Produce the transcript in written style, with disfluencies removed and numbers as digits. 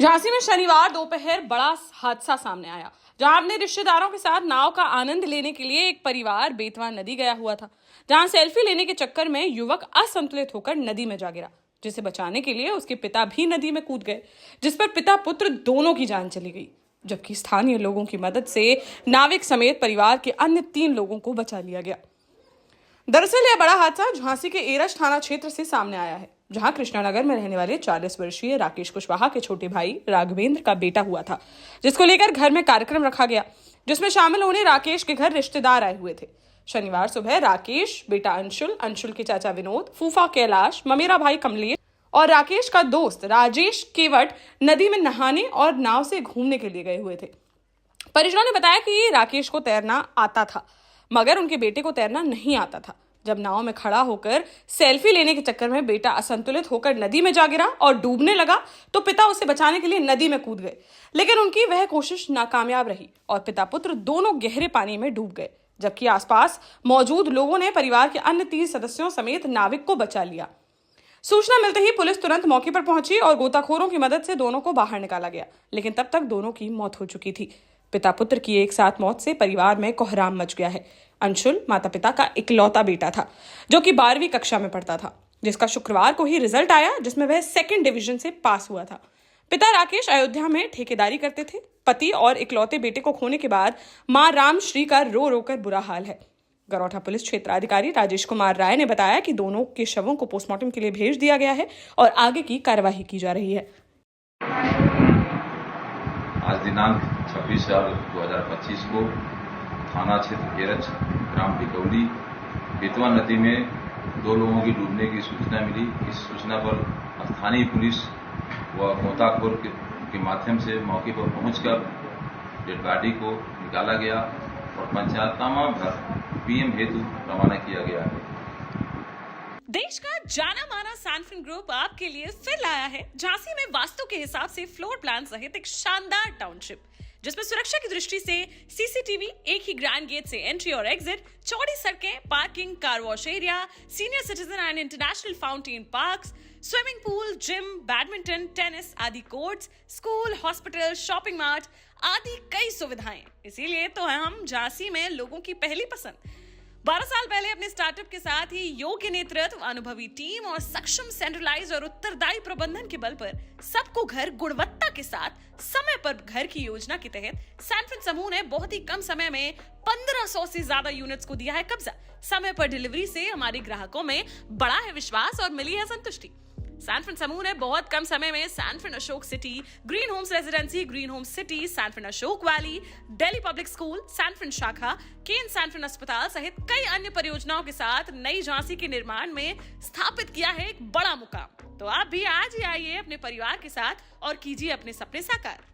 झांसी में शनिवार दोपहर बड़ा हादसा सामने आया, जहां अपने रिश्तेदारों के साथ नाव का आनंद लेने के लिए एक परिवार बेतवा नदी गया हुआ था। जहां सेल्फी लेने के चक्कर में युवक असंतुलित होकर नदी में जा गिरा, जिसे बचाने के लिए उसके पिता भी नदी में कूद गए, जिस पर पिता पुत्र दोनों की जान चली गई, जबकि स्थानीय लोगों की मदद से नाविक समेत परिवार के अन्य 3 लोगों को बचा लिया गया। दरअसल यह बड़ा हादसा झांसी के एरच थाना क्षेत्र से सामने आया है, जहां कृष्णानगर में रहने वाले 40 वर्षीय राकेश कुशवाहा के छोटे भाई राघवेंद्र का बेटा हुआ था, जिसको लेकर घर में कार्यक्रम रखा गया, जिसमें शामिल होने राकेश के घर रिश्तेदार आए हुए थे। शनिवार सुबह राकेश, बेटा अंशुल के चाचा विनोद, फूफा कैलाश, ममेरा भाई कमलेश और राकेश का दोस्त राजेश केवट नदी में नहाने और नाव से घूमने के लिए गए हुए थे। परिजनों ने बताया कि राकेश को तैरना आता था, मगर उनके बेटे को तैरना नहीं आता था। जब नाव में खड़ा होकर सेल्फी लेने के चक्कर में बेटा असंतुलित होकर नदी में जा गिरा और डूबने लगा, तो पिता उसे बचाने के लिए नदी में कूद गए, लेकिन उनकी वह कोशिश नाकामयाब रही और पिता पुत्र दोनों गहरे पानी में डूब गए, जबकि आसपास मौजूद लोगों ने परिवार के अन्य 3 सदस्यों समेत नाविक को बचा लिया। सूचना मिलते ही पुलिस तुरंत मौके पर पहुंची और गोताखोरों की मदद से दोनों को बाहर निकाला गया, लेकिन तब तक दोनों की मौत हो चुकी थी। पिता पुत्र की एक साथ मौत से परिवार में कोहराम मच गया है। अंशुल माता पिता का इकलौता बेटा था, जो कि 12वीं कक्षा में पढ़ता था, जिसका शुक्रवार को ही रिजल्ट आया, जिसमें वह 2nd डिवीजन से पास हुआ था। पिता राकेश अयोध्या में ठेकेदारी करते थे। पति और इकलौते बेटे को खोने के बाद मां रामश्री का रो रो कर बुरा हाल है। गरौठा पुलिस क्षेत्राधिकारी राजेश कुमार राय ने बताया कि दोनों के शवों को पोस्टमार्टम के लिए भेज दिया गया है और आगे की कार्यवाही की जा रही है। आज दिनांक 26/4/2025 को थाना क्षेत्र एरच ग्राम टिकौली बेतवा नदी में 2 लोगों की डूबने की सूचना मिली। इस सूचना पर स्थानीय पुलिस व गोताखोर के माध्यम से मौके पर पहुंचकर डेड बॉडी को निकाला गया और पंचायतनामा भर पीएम हेतु रवाना किया गया है। देश का जाना माना सैनफिन ग्रुप आपके लिए फिर लाया है झांसी में वास्तु के हिसाब से फ्लोर प्लान सहित एक शानदार टाउनशिप, जिसमें सुरक्षा की दृष्टि से सीसीटीवी, एक ही ग्रैंड गेट से एंट्री और एग्जिट, चौड़ी सड़कें, parking, car wash area, senior citizen and international fountain parks, swimming pool, gym, badminton, tennis आदि courts, school, hospital, shopping mart आदि कई सुविधाएं। इसीलिए तो हम झांसी में लोगों की पहली पसंद। 12 साल पहले अपने स्टार्टअप के साथ ही योग्य नेतृत्व, अनुभवी टीम और सक्षम सेंट्रलाइज और उत्तरदायी प्रबंधन के बल पर सबको घर गुणवत्ता के साथ समय पर घर की योजना के तहत सैनफिन समूह ने बहुत ही कम समय में 1500 से ज्यादा यूनिट्स को दिया है कब्जा। समय पर डिलीवरी से हमारे ग्राहकों में बड़ा है विश्वास और मिली है संतुष्टि। सैनफिन समूह ने बहुत कम समय में सैनफिन Ashok city, green homes residency, green homes city, सैनफिन Ashok valley, Delhi public school, सैनफिन शाखा, केन सैनफिन अस्पताल सहित कई अन्य परियोजनाओं के साथ नई झांसी के निर्माण में स्थापित किया है एक बड़ा मुकाम। तो आप भी आज ही आइए अपने परिवार के साथ और कीजिए अपने सपने साकार।